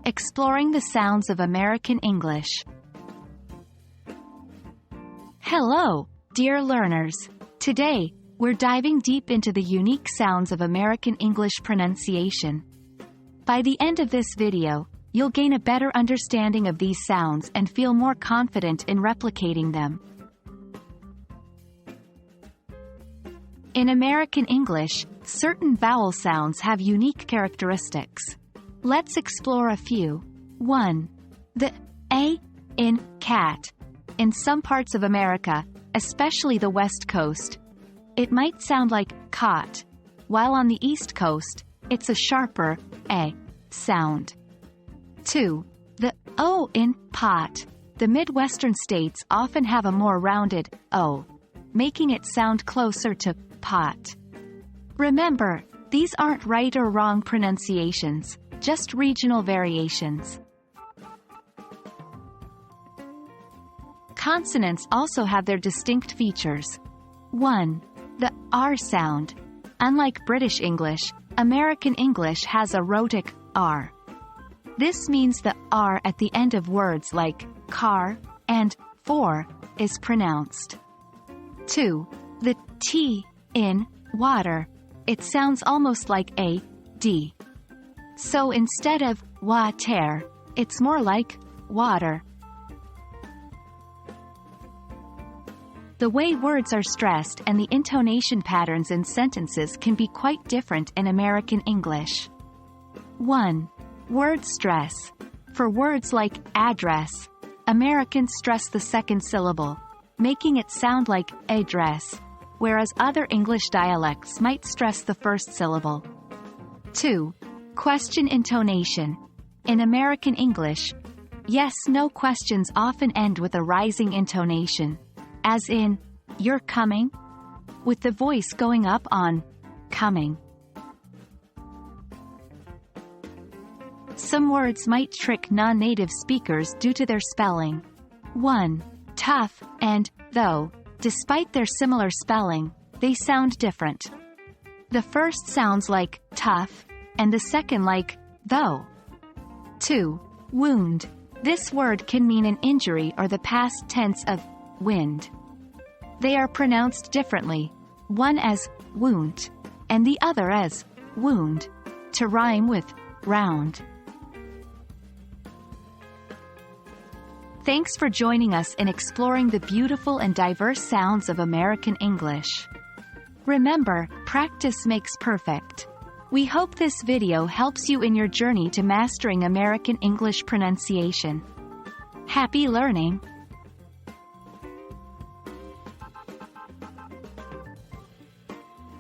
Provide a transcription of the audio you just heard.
exploring the sounds of American English. Hello, dear learners. Today, we're diving deep into the unique sounds of American English pronunciation. By the end of this video, you'll gain a better understanding of these sounds and feel more confident in replicating them. In American English, certain vowel sounds have unique characteristics. Let's explore a few. 1. The A in cat. In some parts of America, especially the West Coast, it might sound like caught, while on the East Coast, it's a sharper A sound. 2. The O in pot. The Midwestern states often have a more rounded O, making it sound closer to pot. Remember, these aren't right or wrong pronunciations, just regional variations. Consonants also have their distinct features. 1. The R sound. Unlike British English, American English has a rhotic R. This means the R at the end of words like car and for is pronounced. 2. The T in water. It sounds almost like a D. So instead of water, it's more like water. The way words are stressed and the intonation patterns in sentences can be quite different in American English. 1. Word stress. For words like address, Americans stress the second syllable, making it sound like address, whereas other English dialects might stress the first syllable. 2. Question intonation. In American English, yes/no questions often end with a rising intonation, as in, "You're coming?" with the voice going up on coming. Some words might trick non-native speakers due to their spelling. 1. Tough and though. Despite their similar spelling, they sound different. The first sounds like tough, and the second like though. 2. Wound. This word can mean an injury or the past tense of wind. They are pronounced differently, one as wound, and the other as wound, to rhyme with round. Thanks for joining us in exploring the beautiful and diverse sounds of American English. Remember, practice makes perfect. We hope this video helps you in your journey to mastering American English pronunciation. Happy learning!